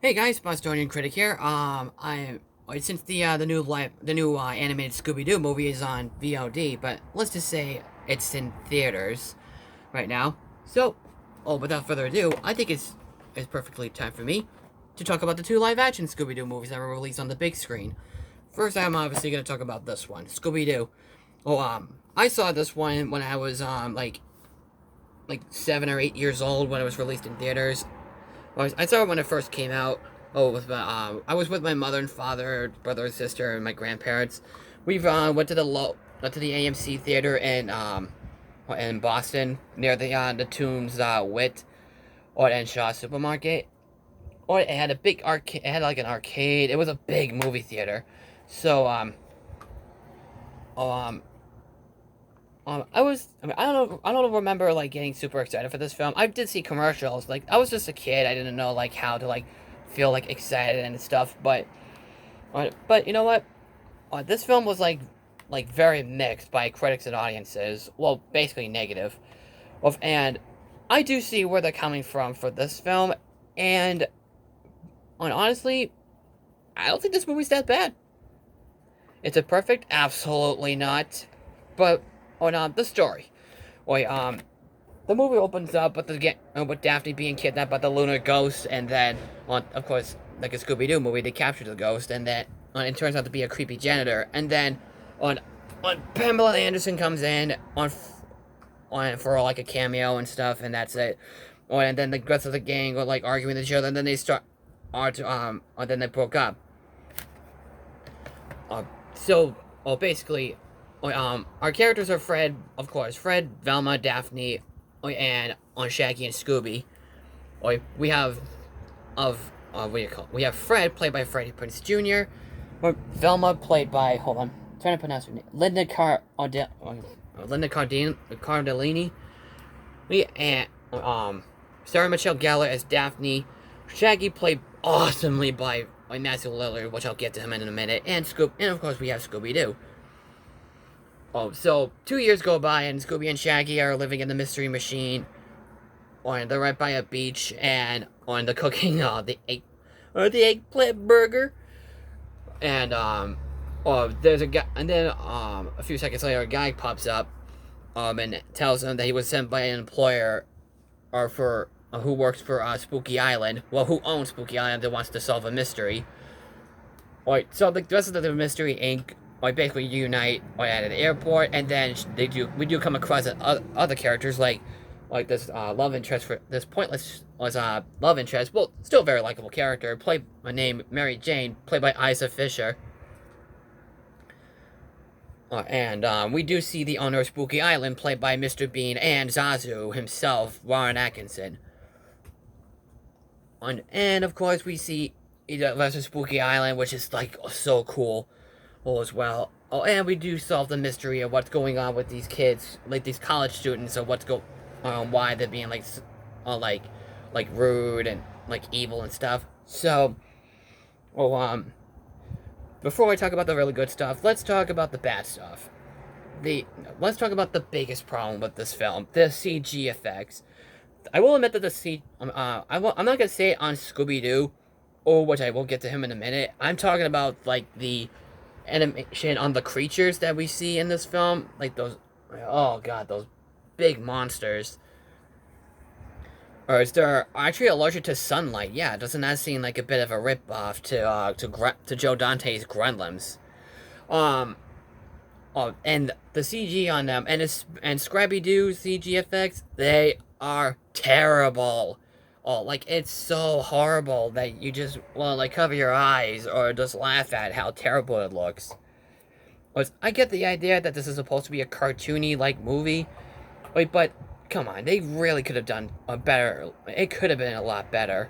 Hey guys, Bostonian Critic here. Since the new animated Scooby Doo movie is on VOD, but let's just say it's in theaters right now. So, without further ado, I think it's perfectly time for me to talk about the two live action Scooby Doo movies that were released on the big screen. First, I'm obviously going to talk about this one, Scooby Doo. I saw this one when I was like 7 or 8 years old when it was released in theaters. I saw it when it first came out. I was with my mother and father, brother and sister, and my grandparents. We went to the AMC theater in Boston near the Tombs Wit or and Shaw Supermarket. Or it had a big arcade. It had like an arcade. It was a big movie theater. So um I don't remember like getting super excited for this film. I did see commercials. Like I was just a kid. I didn't know like how to like feel like excited and stuff. But you know what? This film was like very mixed by critics and audiences. Well, basically negative. And I do see where they're coming from for this film. And honestly, I don't think this movie's that bad. Is it perfect? Absolutely not. But the story. Wait, the movie opens up with Daphne being kidnapped by the lunar ghost, and then, of course, like a Scooby Doo movie, they capture the ghost, and then it turns out to be a creepy janitor, and then on on Pamela Anderson comes in on for like a cameo and stuff, and that's it. And then the rest of the gang are like arguing with each other, and then and then they broke up. Uh, so, basically, our characters are Fred, of course, Fred, Velma, Daphne, and on Shaggy and Scooby. We have what do you call it? We have Fred, played by Freddie Prinze Jr. Or Velma, played by trying to pronounce her name, Linda Cardellini. And Sarah Michelle Gellar as Daphne. Shaggy, played awesomely by Matthew Lillard, which I'll get to him in a minute, and of course we have Scooby Doo. So 2 years go by, and Scooby and Shaggy are living in the Mystery Machine. They're right by a beach, and the cooking the eggplant burger. And there's a guy, and then a few seconds later, a guy pops up, and tells them that he was sent by an employer, or for who works for Spooky Island. Well, who owns Spooky Island that wants to solve a mystery. So the rest of the Mystery Inc. Basically unite at an airport, and then we do come across other characters like this love interest for this pointless love interest. Well, still very likable character, played by Mary Jane, played by Isa Fisher. And we do see the owner of Spooky Island, played by Mr. Bean and Zazu himself, Warren Atkinson. And of course, we see the rest of Spooky Island, which is like so cool, as well. And we do solve the mystery of what's going on with these kids, like these college students, or why they're being like rude and like evil and stuff. So, before I talk about the really good stuff, let's talk about the bad stuff. Let's talk about the biggest problem with this film: the CG effects. I will admit that I'm not gonna say it on Scooby Doo, or which I will get to him in a minute. I'm talking about like the animation on the creatures that we see in this film, like those. Oh god, those big monsters. Or is there actually allergic to sunlight? Yeah, doesn't that seem like a bit of a ripoff to Joe Dante's Gremlins? Um, and the CG on them and Scrappy Doo CG effects, they are terrible. Like it's so horrible that you just want to like cover your eyes or just laugh at how terrible it looks. I get the idea that this is supposed to be a cartoony like movie, but come on, they really could have done a better. It could have been a lot better.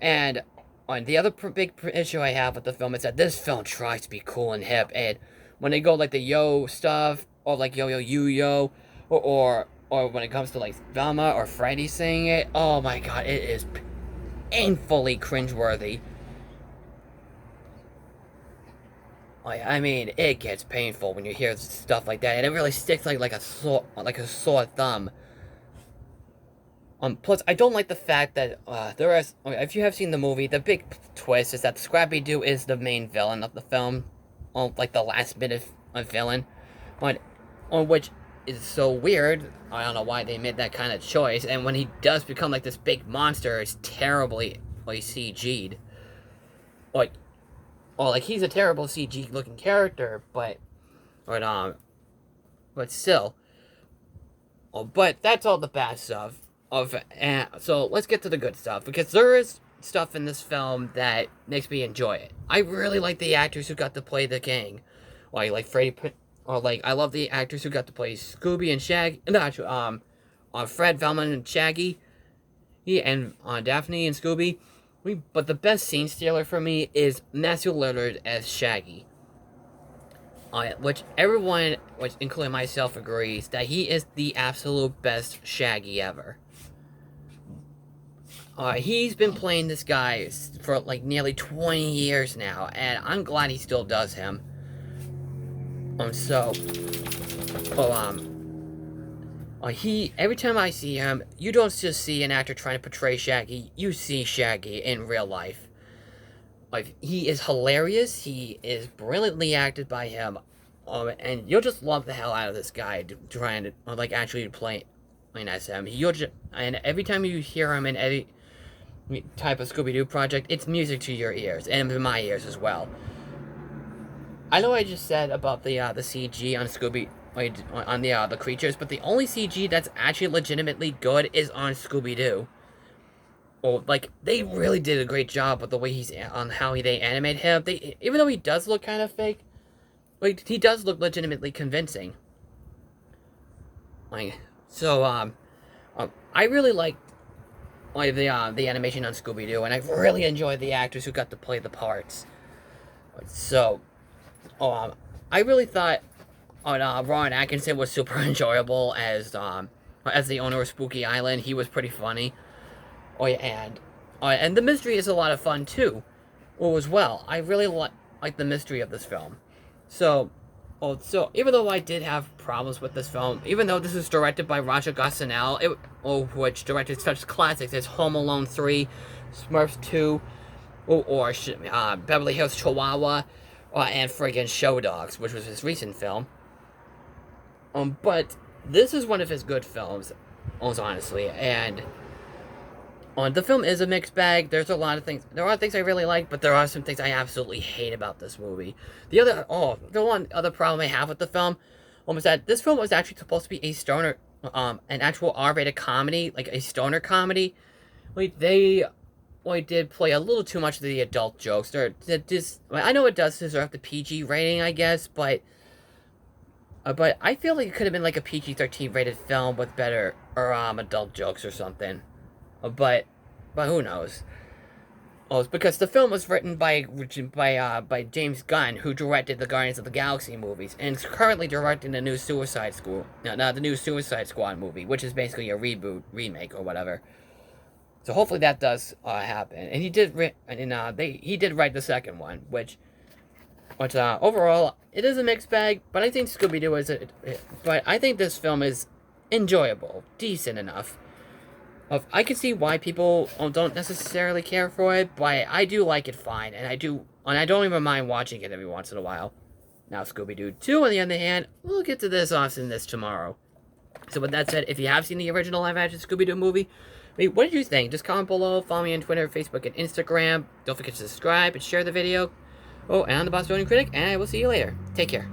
And on the other big issue I have with the film is that this film tries to be cool and hip, and when they go like the yo stuff or like yo yo you yo, or when it comes to like Velma or Freddy saying it, oh my god, it is painfully cringeworthy. I mean, it gets painful when you hear stuff like that, and it really sticks like a sore thumb. Plus, I don't like the fact that there is. If you have seen the movie, the big twist is that Scooby Doo is the main villain of the film, like the last minute villain, but on which is so weird. I don't know why they made that kind of choice. And when he does become like this big monster, it's terribly like CG'd. Like, like he's a terrible CG looking character, but but still. But that's all the bad stuff. So let's get to the good stuff, because there is stuff in this film that makes me enjoy it. I really like the actors who got to play the gang, like Freddy, or like I love the actors who got to play Scooby and Shaggy. Not Fred, Velma, and Shaggy, and Daphne and Scooby. But the best scene stealer for me is Matthew Lillard as Shaggy. Which everyone, including myself, agrees that he is the absolute best Shaggy ever. He's been playing this guy for like nearly 20 years now, and I'm glad he still does him. Every time I see him, you don't just see an actor trying to portray Shaggy, you see Shaggy in real life. Like, he is hilarious, he is brilliantly acted by him, and you'll just love the hell out of this guy trying to, actually play as him. And every time you hear him in any type of Scooby Doo project, it's music to your ears, and to my ears as well. I know I just said about the CG on Scooby, on the creatures, but the only CG that's actually legitimately good is on Scooby Doo. They really did a great job with the way they animate him. Even though he does look kind of fake, he does look legitimately convincing. I really like the animation on Scooby Doo, and I really enjoyed the actors who got to play the parts. I really thought Ron Atkinson was super enjoyable as the owner of Spooky Island. He was pretty funny. And the mystery is a lot of fun too, as well. I really like the mystery of this film. So even though I did have problems with this film, even though this was directed by Roger Goscinell, which directed such classics as Home Alone 3, Smurfs 2, or Beverly Hills Chihuahua, and friggin' Show Dogs, which was his recent film. But this is one of his good films, honestly, and the film is a mixed bag. There are things I really like, but there are some things I absolutely hate about this movie. The one other problem I have with the film was that this film was actually supposed to be a stoner, an actual R-rated comedy, like a stoner comedy. They did play a little too much of the adult jokes. I know it does deserve the PG rating, I guess, but I feel like it could have been like a PG-13 rated film with better adult jokes or something. But who knows? It's because the film was written by James Gunn, who directed the Guardians of the Galaxy movies, and is currently directing the new Suicide Squad movie, which is basically a remake, or whatever. So hopefully that does happen. And he did write the second one, which overall it is a mixed bag. But I think Scooby Doo but I think this film is enjoyable, decent enough. I can see why people don't necessarily care for it, but I do like it fine, and I don't even mind watching it every once in a while. Now, Scooby Doo 2, on the other hand, we'll get to this tomorrow. So with that said, if you have seen the original live-action Scooby Doo movie, what did you think? Just comment below, follow me on Twitter, Facebook, and Instagram. Don't forget to subscribe and share the video. And I'm the Bostonian Critic, and I will see you later. Take care.